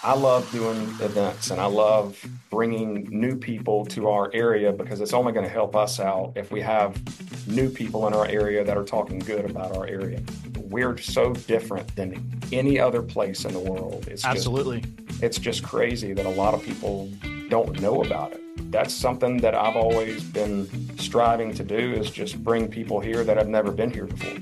I love doing events and I love bringing new people to our area because it's only going to help us out if we have new people in our area that are talking good about our area. We're so different than any other place in the world. Absolutely. It's just crazy that a lot of people don't know about it. That's something that I've always been striving to do is just bring people here that have never been here before.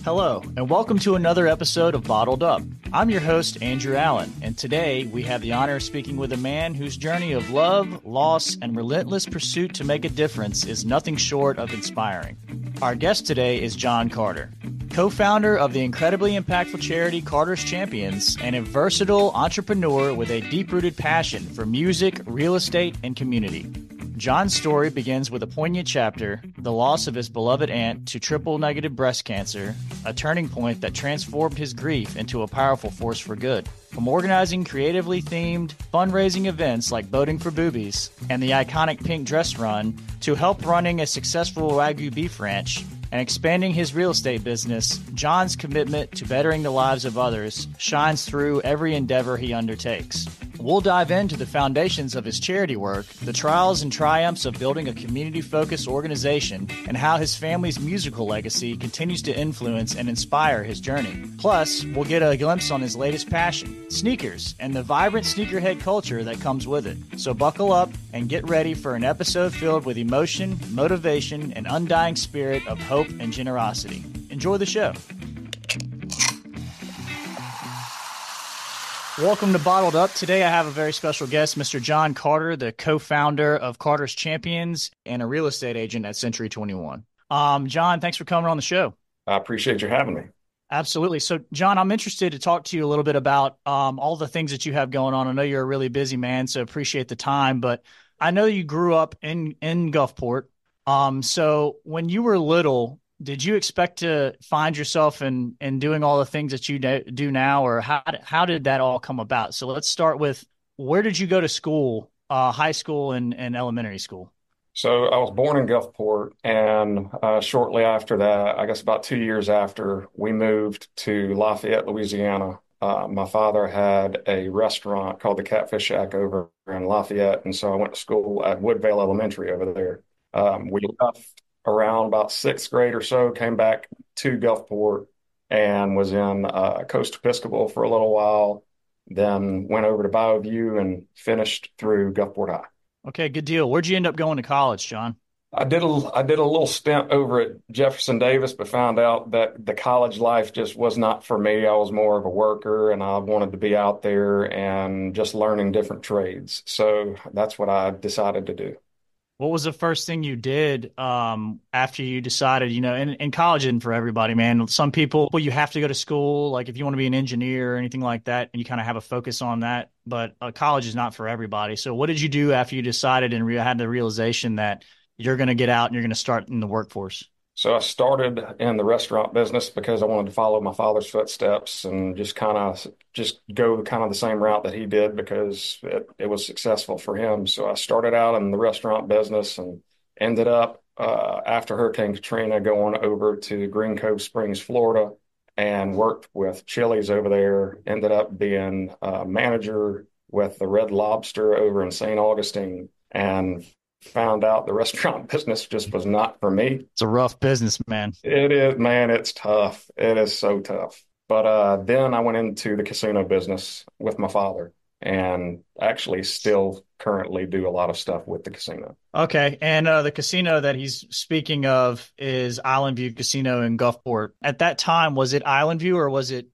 Hello, and welcome to another episode of Bottled Up. I'm your host, Andrew Allen, and today we have the honor of speaking with a man whose journey of love, loss, and relentless pursuit to make a difference is nothing short of inspiring. Our guest today is John Carter, co-founder of the incredibly impactful charity Carter's Champions, and a versatile entrepreneur with a deep-rooted passion for music, real estate, and community. John's story begins with a poignant chapter, the loss of his beloved aunt to triple-negative breast cancer, a turning point that transformed his grief into a powerful force for good. From organizing creatively themed fundraising events like Boating for Boobies and the iconic Pink Dress Run, to help running a successful Wagyu beef ranch and expanding his real estate business, John's commitment to bettering the lives of others shines through every endeavor he undertakes. We'll dive into the foundations of his charity work, the trials and triumphs of building a community-focused organization, and how his family's musical legacy continues to influence and inspire his journey. Plus, we'll get a glimpse on his latest passion, sneakers, and the vibrant sneakerhead culture that comes with it. So buckle up and get ready for an episode filled with emotion, motivation, and undying spirit of hope and generosity. Enjoy the show. Welcome to Bottled Up. Today I have a very special guest, Mr. John Carter, the co-founder of Carter's Champions and a real estate agent at Century 21. John, thanks for coming on the show. I appreciate you having me. Absolutely. So, John, I'm interested to talk to you a little bit about all the things that you have going on. I know you're a really busy man, so appreciate the time. But I know you grew up in Gulfport. So when you were little, did you expect to find yourself in doing all the things that you do now, or how did that all come about? So let's start with, where did you go to school, high school and elementary school? So I was born in Gulfport, and shortly after that, I guess about 2 years after, we moved to Lafayette, Louisiana. My father had a restaurant called the Catfish Shack over in Lafayette, and so I went to school at Woodvale Elementary over there. We left around about sixth grade or so, came back to Gulfport and was in Coast Episcopal for a little while, then went over to Bayou and finished through Gulfport High. Okay, good deal. Where'd you end up going to college, John? I did a little stint over at Jefferson Davis, but found out that the college life just was not for me. I was more of a worker and I wanted to be out there and just learning different trades. So that's what I decided to do. What was the first thing you did after you decided, and college isn't for everybody, man. Some people, well, you have to go to school, like if you want to be an engineer or anything like that, and you kind of have a focus on that. But college is not for everybody. So what did you do after you decided and had the realization that you're going to get out and you're going to start in the workforce? So I started in the restaurant business because I wanted to follow my father's footsteps and just go kind of the same route that he did because it was successful for him. So I started out in the restaurant business and ended up after Hurricane Katrina going over to Green Cove Springs, Florida, and worked with Chili's over there. Ended up being a manager with the Red Lobster over in St. Augustine, and found out the restaurant business just was not for me. It's a rough business, man. It is, man, it's tough. It is so tough. But then I went into the casino business with my father and actually still currently do a lot of stuff with the casino. Okay. And the casino that he's speaking of is Island View Casino in Gulfport. At that time, was it Island View or was it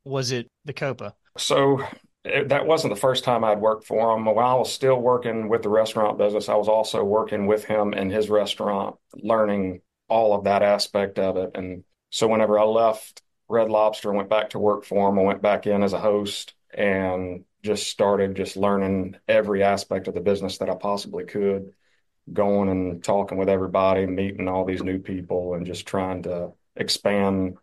the Copa? So that wasn't the first time I'd worked for him. While I was still working with the restaurant business, I was also working with him in his retaurant, learning all of that aspect of it. And so whenever I left Red Lobster and went back to work for him, I went back in as a host and just started just learning every aspect of the business that I possibly could, going and talking with everybody, meeting all these new people, and just trying to expand,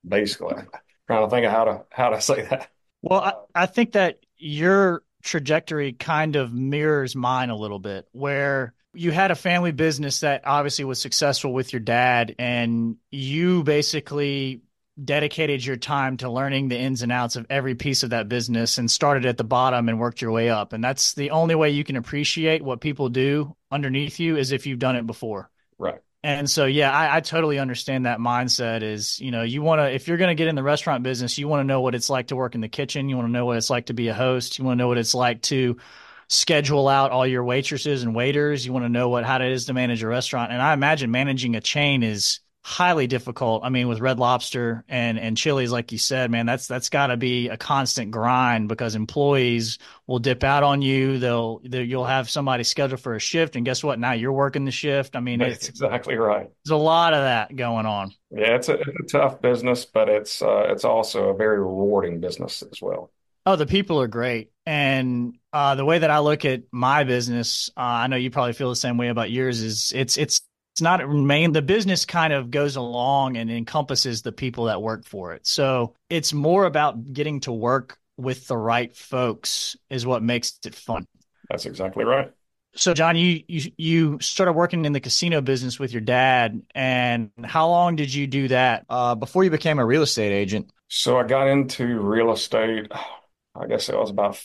basically. Trying to think of how to say that. Well, I think that your trajectory kind of mirrors mine a little bit, where you had a family business that obviously was successful with your dad, and you basically dedicated your time to learning the ins and outs of every piece of that business and started at the bottom and worked your way up. And that's the only way you can appreciate what people do underneath you is if you've done it before. Right. And so, yeah, I totally understand that mindset is, you want to, if you're going to get in the restaurant business, you want to know what it's like to work in the kitchen. You want to know what it's like to be a host. You want to know what it's like to schedule out all your waitresses and waiters. You want to know how it is to manage a restaurant. And I imagine managing a chain is highly difficult. I mean, with Red Lobster and Chili's, like you said, man, that's got to be a constant grind because employees will dip out on you. You'll have somebody scheduled for a shift, and guess what? Now you're working the shift. I mean, That's exactly right. there's a lot of that going on. Yeah, it's a tough business, but it's also a very rewarding business as well. Oh, the people are great. And the way that I look at my business, I know you probably feel the same way about yours, is it's not main, the business kind of goes along and encompasses the people that work for it. So it's more about getting to work with the right folks is what makes it fun. That's exactly right. So John, you started working in the casino business with your dad, and how long did you do that before you became a real estate agent? So I got into real estate, I guess it was about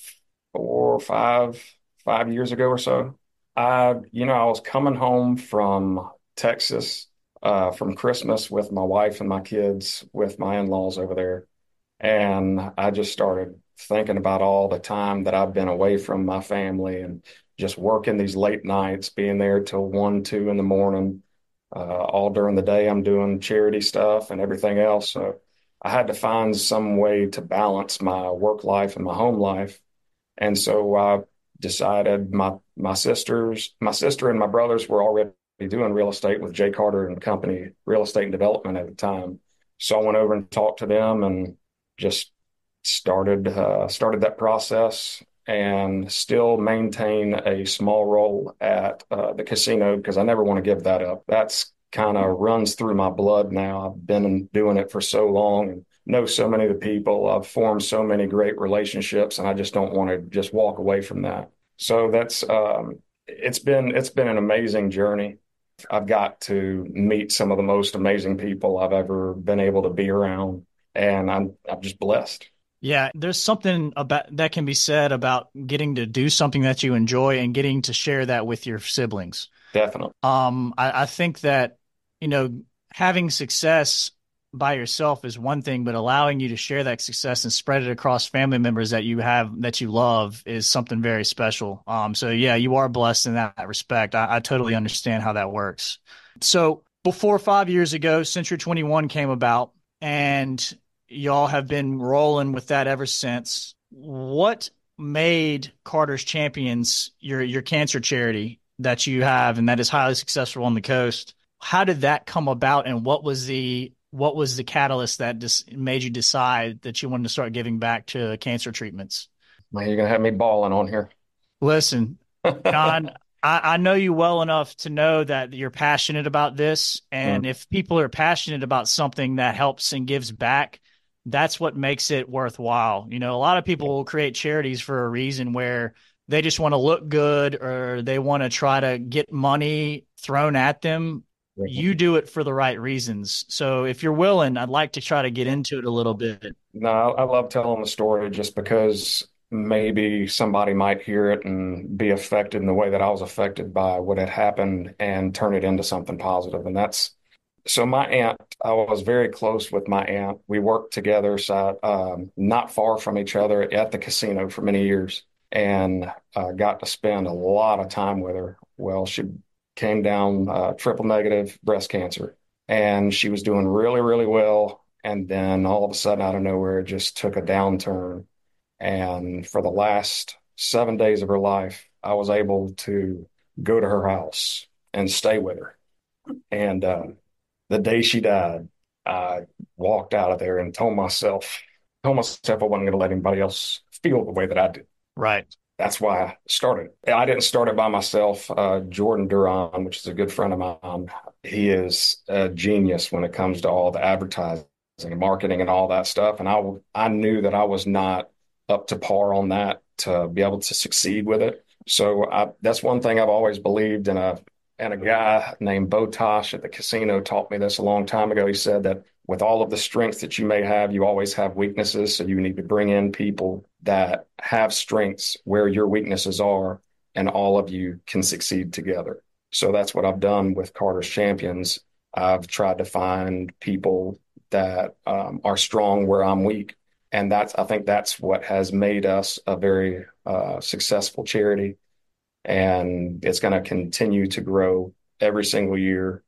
5 years ago or so. I was coming home from Texas, from Christmas with my wife and my kids, with my in-laws over there. And I just started thinking about all the time that I've been away from my family and just working these late nights, being there till 1, 2 in the morning. All during the day, I'm doing charity stuff and everything else. So I had to find some way to balance my work life and my home life. And so I decided my sister and my brothers were already doing real estate with Jay Carter and Company Real Estate and Development at the time. So I went over and talked to them and just started that process and still maintain a small role at the casino because I never want to give that up. That's kind of runs through my blood now. I've been doing it for so long and know so many of the people. I've formed so many great relationships, and I just don't want to just walk away from that. So that's it's been an amazing journey. I've got to meet some of the most amazing people I've ever been able to be around, and I'm just blessed. Yeah, there's something about that can be said about getting to do something that you enjoy and getting to share that with your siblings. Definitely. I think that, having success by yourself is one thing, but allowing you to share that success and spread it across family members that you have that you love is something very special. So yeah, you are blessed in that respect. I totally understand how that works. So before 5 years ago, Century 21 came about, and y'all have been rolling with that ever since. What made Carter's Champions your cancer charity that you have and that is highly successful on the coast? How did that come about, and what was the catalyst that just made you decide that you wanted to start giving back to cancer treatments? Man, you're gonna have me balling on here. Listen, John, I know you well enough to know that you're passionate about this. And Mm, if people are passionate about something that helps and gives back, that's what makes it worthwhile. A lot of people will create charities for a reason where they just want to look good or they want to try to get money thrown at them. mm. You do it for the right reasons. So if you're willing, I'd like to try to get into it a little bit. No, I love telling the story just because maybe somebody might hear it and be affected in the way that I was affected by what had happened and turn it into something positive. And that's so my aunt, I was very close with my aunt. We worked together, so not far from each other at the casino for many years, and got to spend a lot of time with her. Well, she came down triple negative breast cancer, and she was doing really, really well. And then all of a sudden, out of nowhere, it just took a downturn. And for the last 7 days of her life, I was able to go to her house and stay with her. And the day she died, I walked out of there and told myself I wasn't going to let anybody else feel the way that I did. Right. That's why I started. I didn't start it by myself. Jordan Duran, which is a good friend of mine, he is a genius when it comes to all the advertising and marketing and all that stuff. And I knew that I was not up to par on that to be able to succeed with it. So that's one thing I've always believed in. And a guy named Bo Tosh at the casino taught me this a long time ago. He said that with all of the strengths that you may have, you always have weaknesses. So you need to bring in people that have strengths where your weaknesses are, and all of you can succeed together. So that's what I've done with Carter's Champions. I've tried to find people that are strong where I'm weak. And I think that's what has made us a very successful charity. And it's going to continue to grow every single year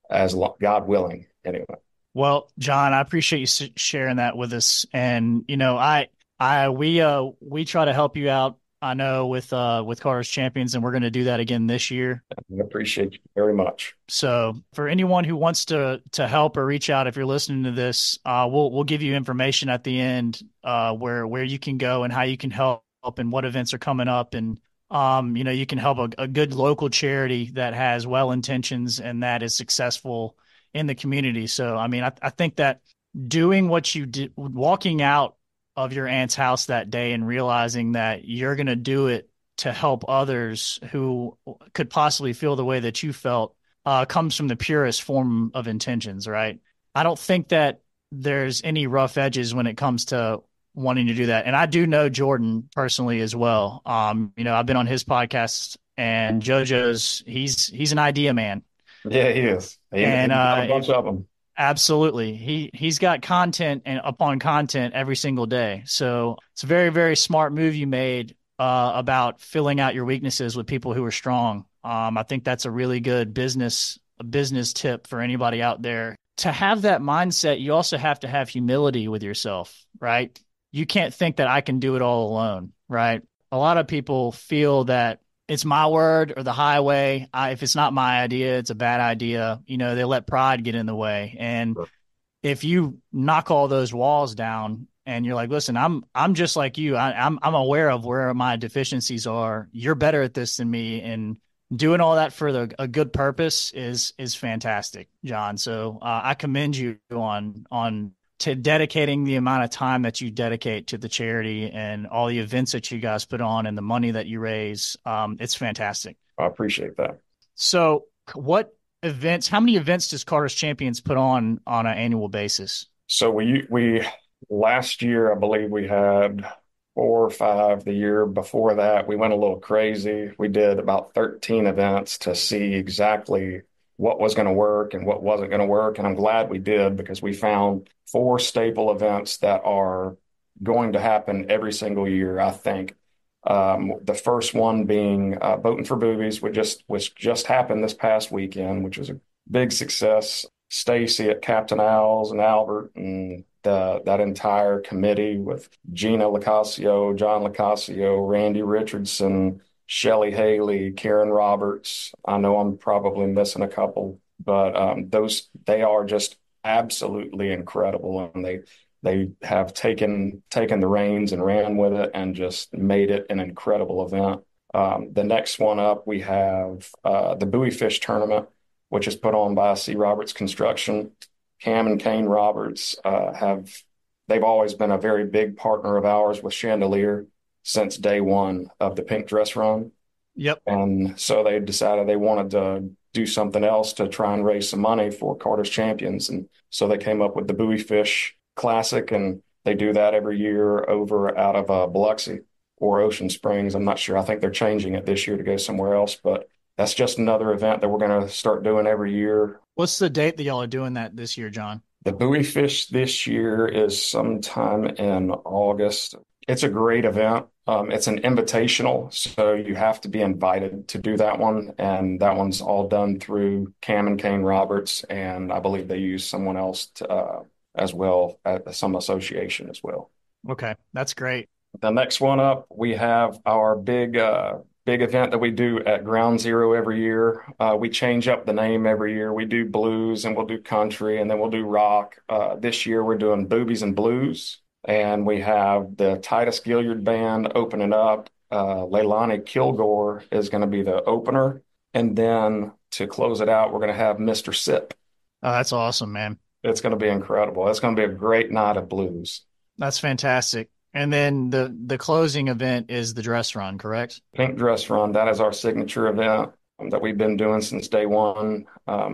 as God willing, anyway. Well, John, I appreciate you sharing that with us. And we try to help you out. I know with Carter's Champions, and we're going to do that again this year. I appreciate you very much. So, for anyone who wants to help or reach out, if you're listening to this, we'll give you information at the end where you can go and how you can help and what events are coming up, and you can help a good local charity that has well intentions and that is successful in the community. So, I mean, I think that doing what you did, walking out of your aunt's house that day and realizing that you're going to do it to help others who could possibly feel the way that you felt, comes from the purest form of intentions, right? I don't think that there's any rough edges when it comes to wanting to do that. And I do know Jordan personally as well. I've been on his podcast, and he's an idea man. Yeah, he is. And He's got a bunch of them. absolutely, he's got content and upon content every single day. So it's a very, very smart move you made about filling out your weaknesses with people who are strong. I think that's a really good business tip for anybody out there. To have that mindset, you also have to have humility with yourself, right? You can't think that I can do it all alone, right? A lot of people feel that it's my word or the highway. If it's not my idea, it's a bad idea. They let pride get in the way. And Sure. if you knock all those walls down and you're like, listen, I'm just like you. I'm aware of where my deficiencies are. You're better at this than me, and doing all that for a good purpose is fantastic, John. So I commend you on to dedicating the amount of time that you dedicate to the charity and all the events that you guys put on and the money that you raise. It's fantastic. I appreciate that. So how many events does Carter's Champions put on an annual basis? So we last year, I believe we had 4 or 5. The year before that, we went a little crazy. We did about 13 events to see exactly what was going to work and what wasn't going to work. And I'm glad we did, because we found 4 staple events that are going to happen every single year, I think. The first one being Boating for Boobies, which just happened this past weekend, which was a big success. Stacy at Captain Al's and Albert and that entire committee with Gina Locasio, John Locasio, Randy Richardson, Shelly Haley, Karen Roberts. I know I'm probably missing a couple, but they are just absolutely incredible, and they have taken the reins and ran with it and just made it an incredible event. The next one up, we have the Buoy Fish Tournament, which is put on by C. Roberts Construction. Cam and Kane Roberts they've always been a very big partner of ours with Chandelier since day one of the Pink Dress Run. Yep. And so they decided they wanted to do something else to try and raise some money for Carter's Champions. And so they came up with the Buoy Fish Classic, and they do that every year over out of Biloxi or Ocean Springs. I'm not sure. I think they're changing it this year to go somewhere else, but that's just another event that we're going to start doing every year. What's the date that y'all are doing that this year, John? The Buoy Fish this year is sometime in August. It's a great event. It's an invitational, so you have to be invited to do that one. And that one's all done through Cam and Kane Roberts, and I believe they use someone else as well, at some association as well. Okay, that's great. The next one up, we have our big event that we do at Ground Zero every year. We change up the name every year. We do blues, and we'll do country, and then we'll do rock. This year we're doing boobies and blues, and we have the Titus Gilliard Band opening up. Leilani Kilgore is going to be the opener, and then to close it out, we're going to have Mr. Sip. Oh, that's awesome, man. It's going to be incredible. It's going to be a great night of blues. That's fantastic. And then the closing event is the dress run, correct? Pink Dress Run, that is our signature event that we've been doing since day one.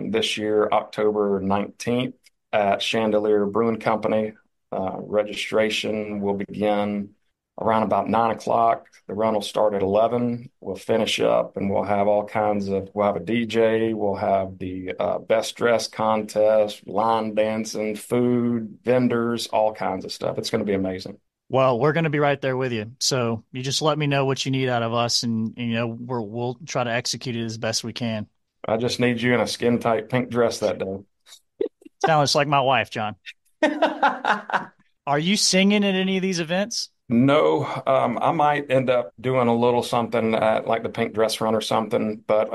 This year, October 19th. at Chandelier Brewing Company. Registration will begin around about 9 o'clock. The run will start at 11. We'll finish up and we'll have all kinds of, we'll have a DJ, we'll have the best dress contest, line dancing, food, vendors, all kinds of stuff. It's going to be amazing. Well, we're going to be right there with you. So you just let me know what you need out of us, and we'll try to execute it as best we can. I just need you in a skin tight pink dress that day. Sounds like my wife, John. Are you singing at any of these events? No, I might end up doing a little something at like the pink dress run or something, but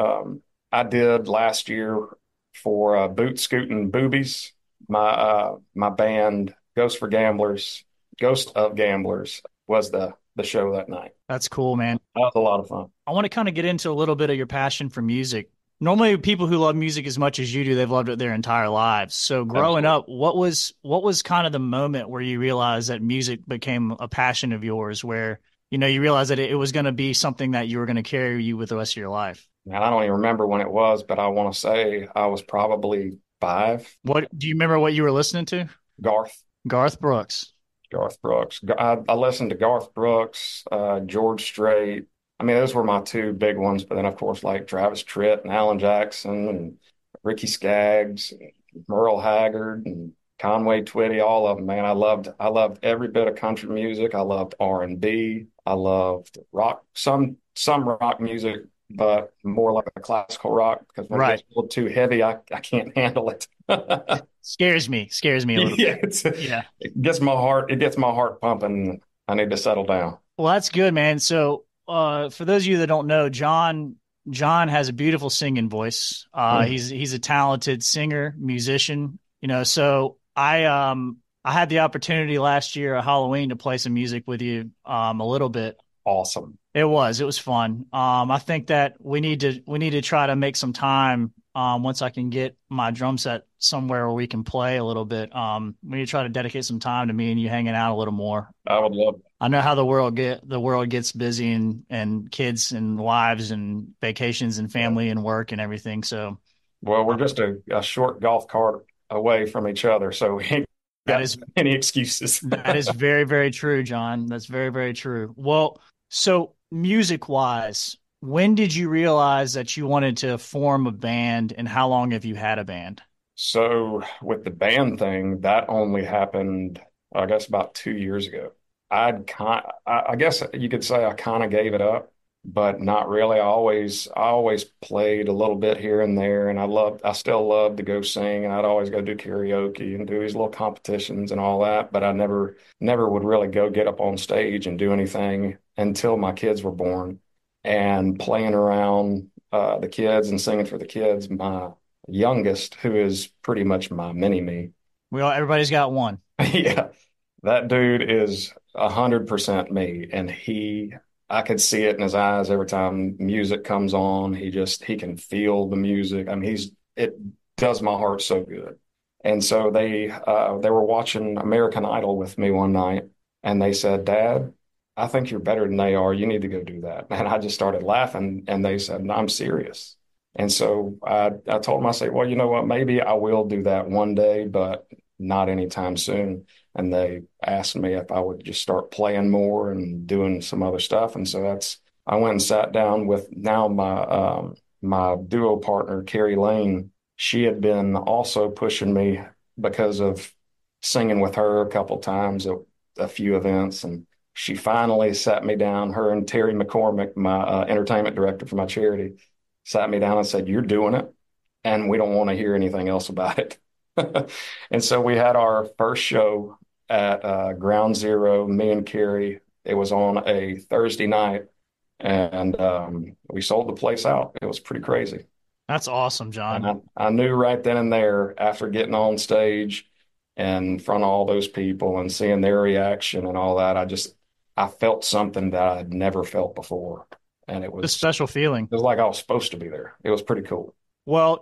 I did last year for Boot Scootin' Boobies. My band Ghost of Gamblers was the show that night. That's cool, man. That was a lot of fun. I want to kind of get into a little bit of your passion for music. Normally, people who love music as much as you do, they've loved it their entire lives. So, growing Absolutely. up, what was kind of the moment where you realized that music became a passion of yours, where you realized that it was going to be something that you were going to carry you with the rest of your life? And I don't even remember when it was, but I want to say I was probably 5. What do you remember? What you were listening to? Garth. Garth Brooks. Garth Brooks. I listened to Garth Brooks, George Strait. I mean, those were my two big ones. But then, of course, like Travis Tritt and Alan Jackson and Ricky Skaggs, and Merle Haggard and Conway Twitty, all of them, man. I loved every bit of country music. I loved R&B. I loved rock, some rock music, but more like a classical rock because when it gets Right. a little too heavy, I can't handle it. Scares me a little Yeah, bit. Yeah. it gets my heart pumping. I need to settle down. Well, that's good, man. So, for those of you that don't know, John has a beautiful singing voice. He's a talented singer, musician. So I had the opportunity last year at Halloween to play some music with you a little bit. Awesome. It was fun. I think that we need to try to make some time once I can get my drum set somewhere where we can play a little bit. We need to try to dedicate some time to me and you hanging out a little more. I would love it. I know how the world gets busy and kids and wives and vacations and Yeah. family and work and everything. So Well, we're just a short golf cart away from each other, so we ain't that got is any excuses. that is very, very true, John. That's very, very true. Well, so music wise, when did you realize that you wanted to form a band, and how long have you had a band? So with the band thing, that only happened, I guess, about 2 years ago. I guess you could say I kind of gave it up, but not really. I always played a little bit here and there, and I still love to go sing, and I'd always go do karaoke and do these little competitions and all that, but I never would really go get up on stage and do anything until my kids were born and playing around the kids and singing for the kids. My youngest, who is pretty much my mini me. Everybody's got one. Yeah, that dude is 100% me, and I could see it in his eyes every time music comes on. He can feel the music. I mean, it does my heart so good. And so they were watching American Idol with me one night, and they said, "Dad, I think you're better than they are. You need to go do that." And I just started laughing, and they said, "No, I'm serious." And so I told them, I said, "Well, you know what? Maybe I will do that one day, but not anytime soon." And they asked me if I would just start playing more and doing some other stuff. And so I went and sat down with now my duo partner, Carrie Lane. She had been also pushing me because of singing with her a couple times at a few events. And she finally sat me down, her and Terry McCormick, my entertainment director for my charity, sat me down and said, "You're doing it, and we don't want to hear anything else about it." And so we had our first show at Ground Zero, me and Carrie. It was on a Thursday night, and we sold the place out. It was pretty crazy. That's awesome, And John. I knew right then and there, after getting on stage in front of all those people and seeing their reaction and all that, I felt something that I'd never felt before. And A special feeling. it was like I was supposed to be there. It was pretty cool. Well,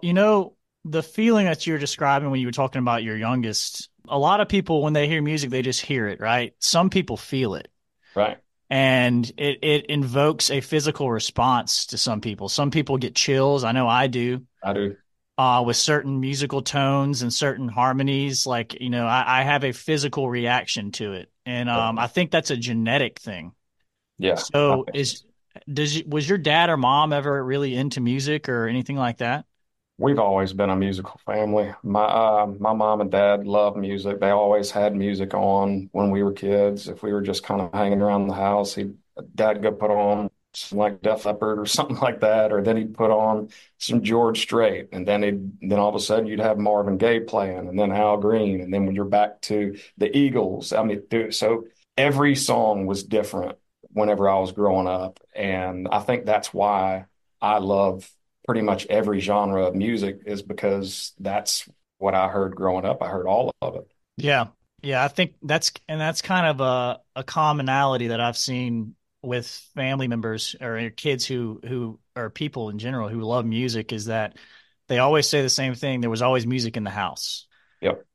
the feeling that you're describing when you were talking about your youngest, a lot of people, when they hear music, they just hear it, right? Some people feel it, Right. and it invokes a physical response to some people. Some people get chills. I know I do. I do. with certain musical tones and certain harmonies. Like, I have a physical reaction to it. And I think that's a genetic thing. Yeah, I So think was your dad or mom ever really into music or anything like that? we've always been a musical family. My mom and dad love music. They always had music on when we were kids. If we were just kind of hanging around the house, dad go put on some like Def Leppard or something like that, or then he'd put on some George Strait, and then all of a sudden you'd have Marvin Gaye playing, and then Al Green, and then when you're back to the Eagles, I mean, dude, so every song was different whenever I was growing up, and I think that's why I love pretty much every genre of music is because that's what I heard growing up. I heard all of it. Yeah. Yeah, I think that's kind of a commonality that I've seen with family members or kids who or people in general who love music is that they always say the same thing. There was always music in the house. Yep.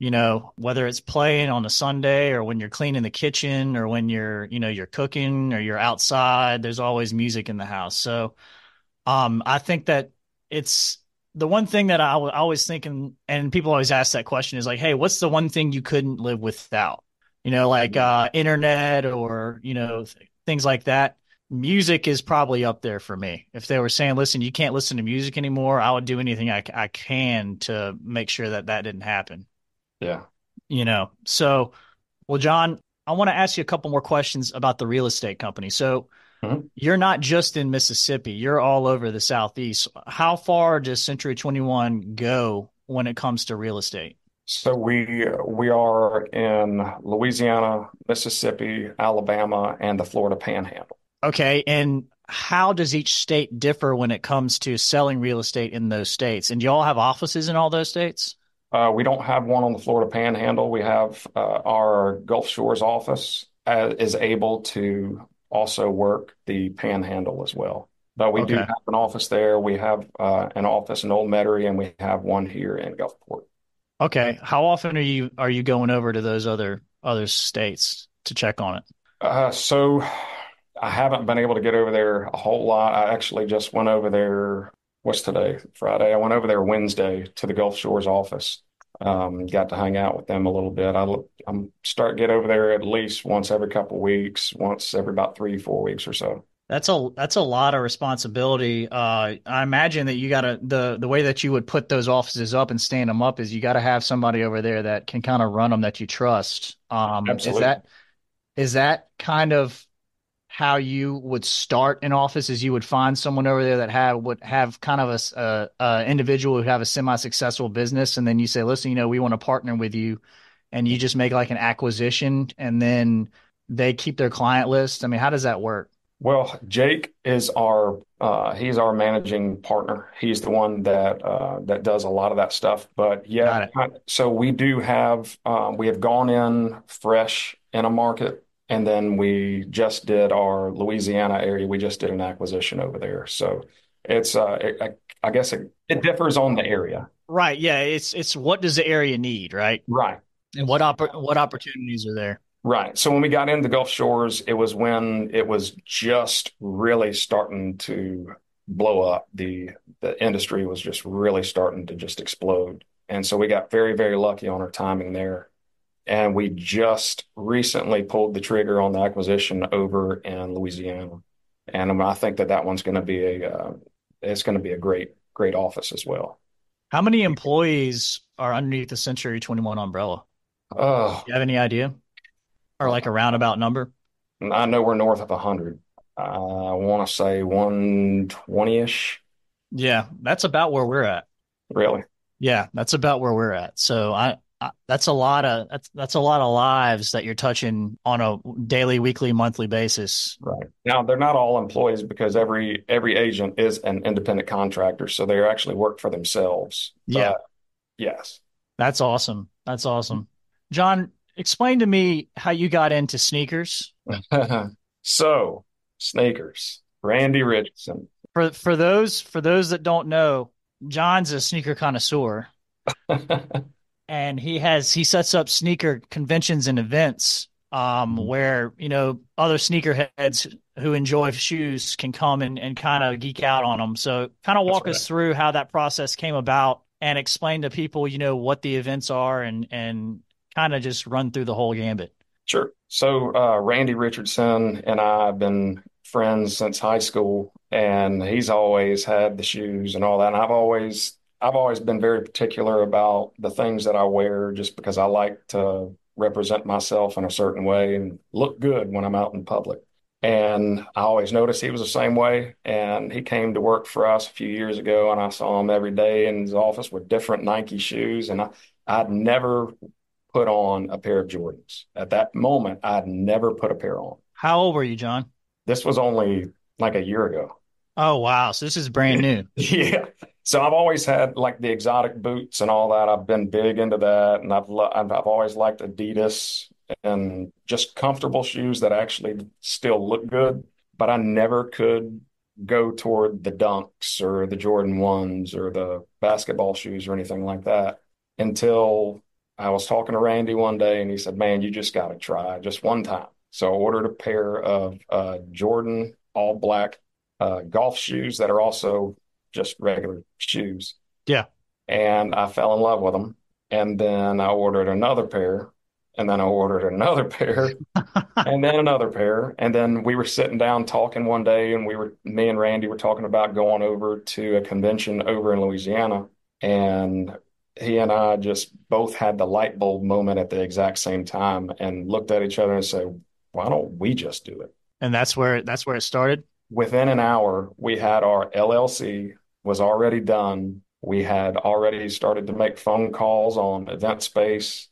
Whether it's playing on a Sunday or when you're cleaning the kitchen or when you're cooking or you're outside, there's always music in the house. So I think that it's the one thing that I always think, and people always ask that question is like, hey, what's the one thing you couldn't live without? Like internet or, things like that. Music is probably up there for me. If they were saying, listen, you can't listen to music anymore, I would do anything I can to make sure that that didn't happen. Yeah. So, well, John, I want to ask you a couple more questions about the real estate company. So, Mhm. you're not just in Mississippi, you're all over the Southeast. How far does Century 21 go when it comes to real estate? So we are in Louisiana, Mississippi, Alabama, and the Florida Panhandle. Okay. And how does each state differ when it comes to selling real estate in those states? And do you all have offices in all those states? We don't have one on the Florida Panhandle. We have our Gulf Shores office is able to also work the Panhandle as well. But we do Okay. have an office there. We have an office in Old Metairie, and we have one here in Gulfport. Okay. How often are you going over to those other states to check on it? So I haven't been able to get over there a whole lot. I actually just went over there. What's today? Friday. I went over there Wednesday to the Gulf Shores office. Got to hang out with them a little bit. I'm start get over there at least once every couple of weeks, once every about 3, 4 weeks or so. That's a lot of responsibility. I imagine that you gotta the way that you would put those offices up and stand them up is you got to have somebody over there that can kind of run them that you trust. Is Absolutely. that kind of how you would start an office? Is you would find someone over there that would have kind of a individual who have a semi-successful business, and then you say, listen, we want to partner with you, and you just make like an acquisition, and then they keep their client list. I mean, how does that work? Well, Jake is he's our managing partner. He's the one that does a lot of that stuff. But yeah, Got it. so we have gone in fresh in a market, and then we just did our Louisiana area. We just did an acquisition over there. So I guess it differs on the area. Right. Yeah. It's what does the area need, right? Right. And what opportunities are there? Right. So when we got into the Gulf Shores, it was when it was just really starting to blow up. The industry was just really starting to just explode. And so we got very, very lucky on our timing there. And we just recently pulled the trigger on the acquisition over in Louisiana. And I think that one's going to be it's going to be a great, great office as well. How many employees are underneath the Century 21 umbrella? Oh, You have any idea? Or like a roundabout number? I know we're north of 100. I want to say 120-ish. Yeah, that's about where we're at. Really? Yeah, that's about where we're at. So that's a lot of that's a lot of lives that you're touching on a daily, weekly, monthly basis. Right. Now, they're not all employees because every agent is an independent contractor, so they actually work for themselves. Yeah, But yes. that's awesome. That's awesome. John, explain to me how you got into sneakers. So, sneakers. Randy Richardson. For those that don't know, John's a sneaker connoisseur, and he sets up sneaker conventions and events where other sneakerheads who enjoy shoes can come and kind of geek out on them. So kind of That's walk right. us through how that process came about and explain to people, what the events are and kind of just run through the whole gambit. Sure. So, Randy Richardson and I have been friends since high school, and he's always had the shoes and all that. And I've always been very particular about the things that I wear just because I like to represent myself in a certain way and look good when I'm out in public. And I always noticed he was the same way. And he came to work for us a few years ago, and I saw him every day in his office with different Nike shoes. And I'd never put on a pair of Jordans. At that moment, I'd never put a pair on. How old were you, John? This was only like a year ago. Oh, wow. So this is brand new. Yeah. So I've always had like the exotic boots and all that. I've been big into that, and I've always liked Adidas and just comfortable shoes that actually still look good. But I never could go toward the Dunks or the Jordan ones or the basketball shoes or anything like that until I was talking to Randy one day, and he said, "Man, you just got to try just one time." So I ordered a pair of Jordan all black golf shoes that are also just regular shoes. Yeah. And I fell in love with them. And then I ordered another pair. And then I ordered another pair. And then another pair. And then we were sitting down talking one day, and me and Randy were talking about going over to a convention over in Louisiana. And he and I just both had the light bulb moment at the exact same time and looked at each other and said, why don't we just do it? And that's where it started. Within an hour, we had our LLC was already done. We had already started to make phone calls on event space.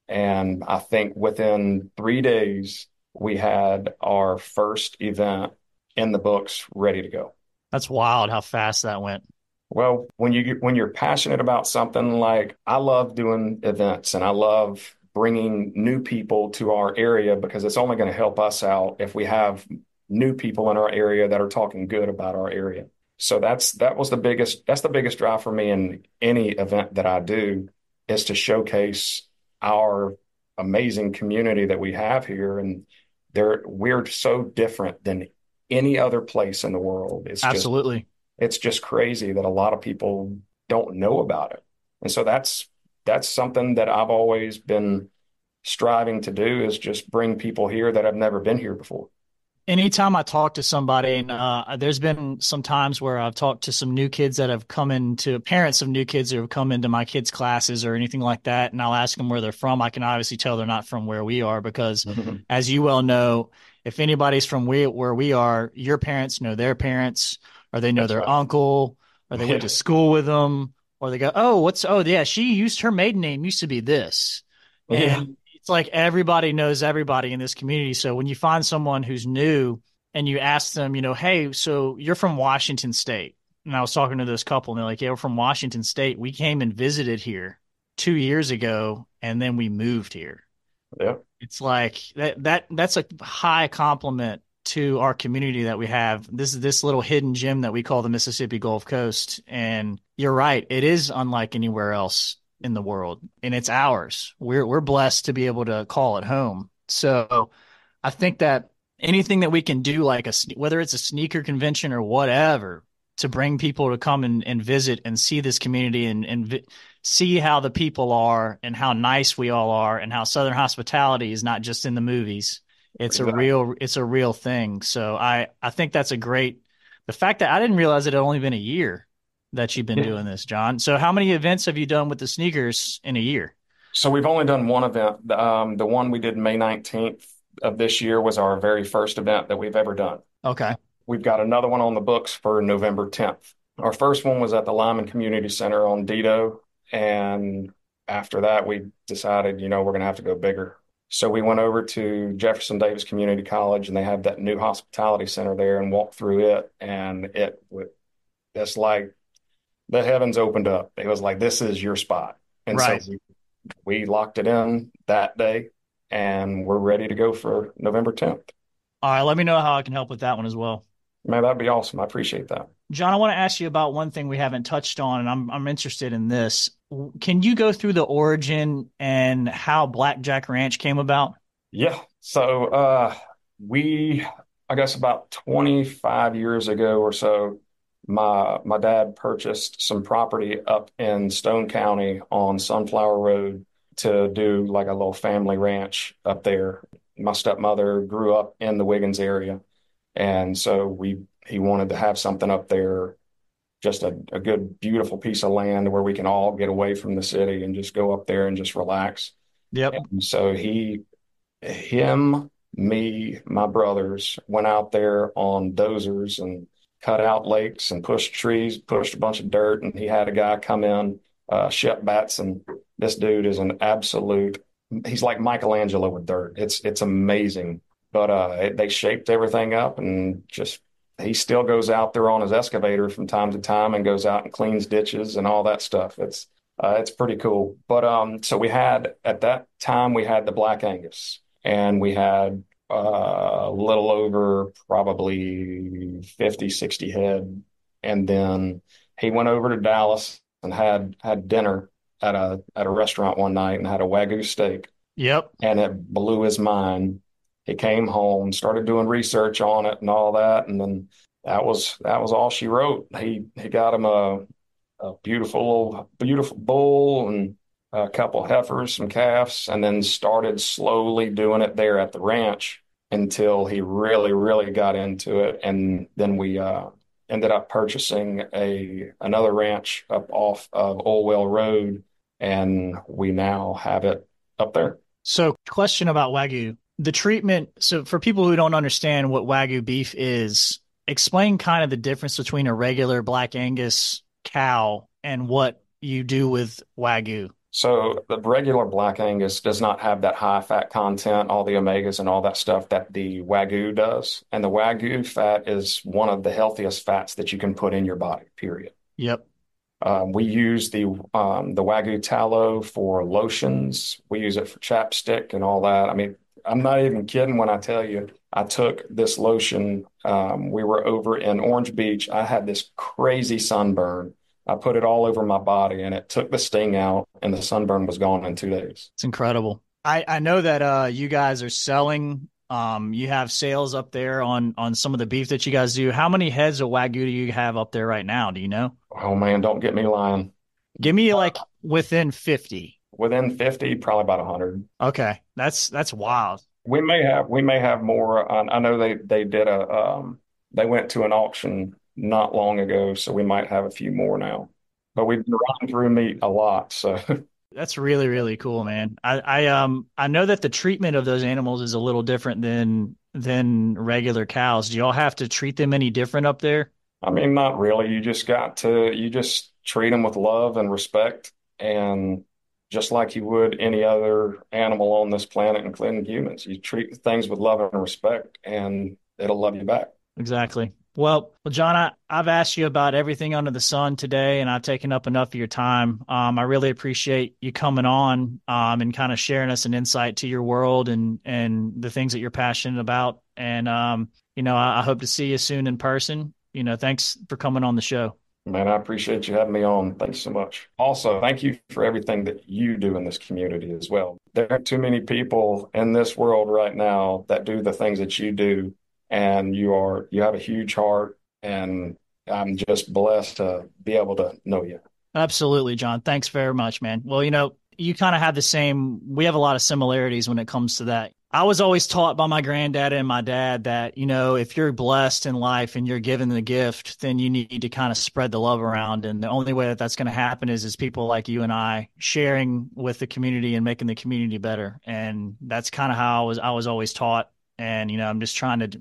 And I think within 3 days, we had our first event in the books ready to go. That's wild how fast that went. Well, when you're passionate about something, like I love doing events and I love bringing new people to our area because it's only going to help us out if we have new people in our area that are talking good about our area. So that's the biggest drive for me in any event that I do is to showcase our amazing community that we have here. And we're so different than any other place in the world. Absolutely. It's just crazy that a lot of people don't know about it. And so that's something that I've always been striving to do is just bring people here that have never been here before. Anytime I talk to somebody, and there's been some times where I've talked to some new kids that have come into parents of new kids who have come into my kids' classes or anything like that, and I'll ask them where they're from. I can obviously tell they're not from where we are because, Mhm. as you well know, if anybody's from where we are, your parents know their parents, or they know That's their right. uncle, or they went Yeah. to school with them, or they go, oh, yeah, she used her maiden name used to be this. Yeah. And it's like everybody knows everybody in this community. So when you find someone who's new and you ask them, hey, so you're from Washington State. And I was talking to this couple and they're like, yeah, we're from Washington State. We came and visited here 2 years ago and then we moved here. Yeah. It's like that's a high compliment to our community that we have. This is this little hidden gem that we call the Mississippi Gulf Coast. And you're right, it is unlike anywhere else in the world, and it's ours. We're blessed to be able to call it home. So I think that anything that we can do, like whether it's a sneaker convention or whatever, to bring people to come and visit and see this community and see how the people are and how nice we all are and how Southern hospitality is not just in the movies. Exactly. It's a real thing. So I think that's a great, the fact that I didn't realize it had only been a year that you've been Yeah. doing this, John. So how many events have you done with the sneakers in a year? So we've only done one event. The one we did May 19th of this year was our very first event that we've ever done. Okay. We've got another one on the books for November 10th. Our first one was at the Lyman Community Center on Dido. And after that, we decided, we're going to have to go bigger. So we went over to Jefferson Davis Community College, and they have that new hospitality center there and walked through it. And it's like the heavens opened up. It was like, this is your spot. And so Right. we locked it in that day, and we're ready to go for November 10th. All right. Let me know how I can help with that one as well. Man, that'd be awesome. I appreciate that. John, I want to ask you about one thing we haven't touched on, and I'm interested in this. Can you go through the origin and how Blackjack Ranch came about? Yeah. So we, I guess about 25 years ago or so, my dad purchased some property up in Stone County on Sunflower Road to do like a little family ranch up there. My stepmother grew up in the Wiggins area, and so we he wanted to have something up there, just a good, beautiful piece of land where we can all get away from the city and just go up there and just relax. Yep. And so him, me, my brothers went out there on dozers and cut out lakes and pushed trees, pushed a bunch of dirt, and he had a guy come in, Shep Batson. This dude is an absolute, he's like Michelangelo with dirt. It's amazing. But they shaped everything up and just he still goes out there on his excavator from time to time and goes out and cleans ditches and all that stuff. It's pretty cool. But so we had at that time we had the Black Angus and we had a little over probably 50, 60 head. And then he went over to Dallas and had dinner at a restaurant one night and had a Wagyu steak, Yep. and it blew his mind. He came home, started doing research on it and all that, and then that was all she wrote. He got him a beautiful bull and a couple heifers, some calves, and then started slowly doing it there at the ranch until he really, really got into it. And then we ended up purchasing a another ranch up off of Olwell Road, and we now have it up there. So, question about Wagyu. The treatment. So, for people who don't understand what Wagyu beef is, explain kind of the difference between a regular Black Angus cow and what you do with Wagyu. So the regular Black Angus does not have that high fat content, all the omegas and all that stuff that the Wagyu does. And the Wagyu fat is one of the healthiest fats that you can put in your body, period. Yep. We use the Wagyu tallow for lotions. We use it for chapstick and all that. I mean, I'm not even kidding when I tell you I took this lotion. We were over in Orange Beach. I had this crazy sunburn. I put it all over my body and it took the sting out and the sunburn was gone in 2 days. It's incredible. I know that you guys are selling. You have sales up there on some of the beef that you guys do. How many heads of Wagyu do you have up there right now? Do you know? Oh man, don't get me lying. Give me like within 50. Within 50, probably about 100. Okay. That's wild. We may have more. I know they did they went to an auction not long ago, so we might have a few more now. But we've been running through meat a lot, so That's really, really cool, man. I know that the treatment of those animals is a little different than regular cows. Do y'all have to treat them any different up there? I mean, not really. You just treat them with love and respect, and just like you would any other animal on this planet, including humans, you treat things with love and respect, and it'll love you back. Exactly. Well, John, I've asked you about everything under the sun today, and I've taken up enough of your time. I really appreciate you coming on, and kind of sharing us an insight to your world and the things that you're passionate about. And I hope to see you soon in person. Thanks for coming on the show. Man, I appreciate you having me on. Thanks so much. Also, thank you for everything that you do in this community as well. There are too many people in this world right now that do the things that you do, and you have a huge heart, and I'm just blessed to be able to know you. Absolutely, John. Thanks very much, man. Well, you kind of have we have a lot of similarities when it comes to that. I was always taught by my granddad and my dad that, if you're blessed in life and you're given the gift, then you need to kind of spread the love around. And the only way that that's going to happen is people like you and I sharing with the community and making the community better. And that's kind of how I was always taught. And, I'm just trying to,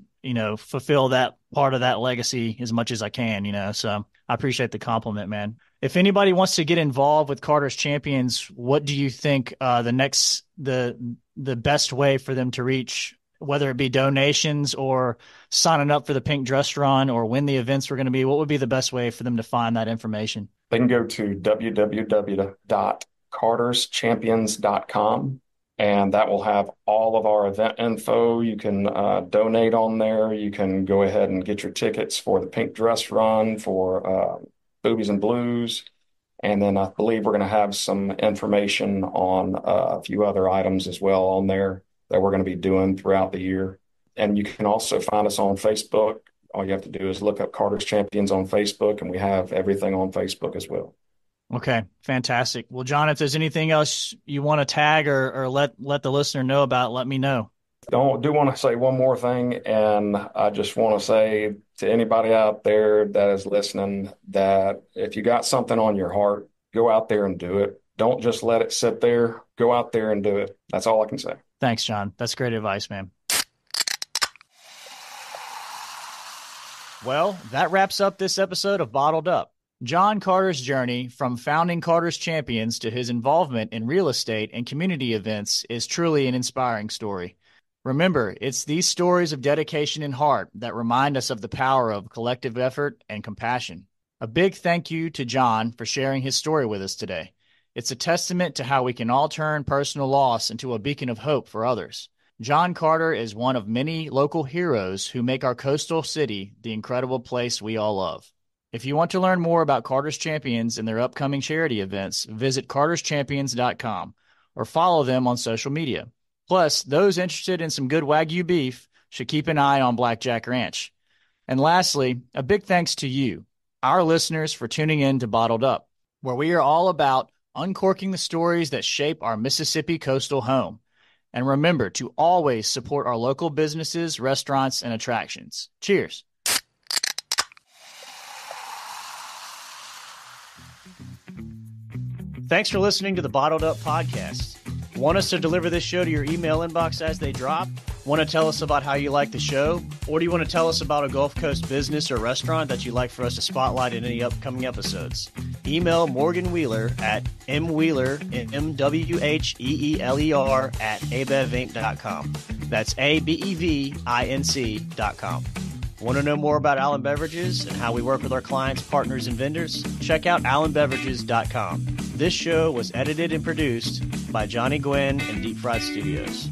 fulfill that part of that legacy as much as I can, so I appreciate the compliment, man. If anybody wants to get involved with Carter's Champions, what do you think the best way for them to reach, whether it be donations or signing up for the Pink Dress Run or when the events were going to be? What would be the best way for them to find that information? They can go to www.carterschampions.com, and that will have all of our event info. You can donate on there. You can go ahead and get your tickets for the Pink Dress Run, for Boobies and Blues. And then I believe we're going to have some information on a few other items as well on there that we're going to be doing throughout the year. And you can also find us on Facebook all you have to do is look up Carter's Champions on Facebook, and we have everything on Facebook as well. Okay, fantastic. Well, John, if there's anything else you want to tag or let the listener know about, let me know. Do want to say one more thing, and I just want to say to anybody out there that is listening that if you got something on your heart, go out there and do it. Don't just let it sit there. Go out there and do it. That's all I can say. Thanks, John. That's great advice, man. Well, that wraps up this episode of Bottled Up. John Carter's journey from founding Carter's Champions to his involvement in real estate and community events is truly an inspiring story. Remember, it's these stories of dedication and heart that remind us of the power of collective effort and compassion. A big thank you to John for sharing his story with us today. It's a testament to how we can all turn personal loss into a beacon of hope for others. John Carter is one of many local heroes who make our coastal city the incredible place we all love. If you want to learn more about Carter's Champions and their upcoming charity events, visit carterschampions.com or follow them on social media. Plus, those interested in some good Wagyu beef should keep an eye on Blackjack Ranch. And lastly, a big thanks to you, our listeners, for tuning in to Bottled Up, where we are all about uncorking the stories that shape our Mississippi coastal home. And remember to always support our local businesses, restaurants, and attractions. Cheers. Thanks for listening to the Bottled Up Podcast. Want us to deliver this show to your email inbox as they drop? Want to tell us about how you like the show? Or do you want to tell us about a Gulf Coast business or restaurant that you'd like for us to spotlight in any upcoming episodes? Email Morgan Wheeler at mwheeler, MWHEELER @abevinc.com. That's ABEVINC.com. Want to know more about Allen Beverages and how we work with our clients, partners, and vendors? Check out allenbeverages.com. This show was edited and produced by Johnny Gwynn and Deep Fried Studios.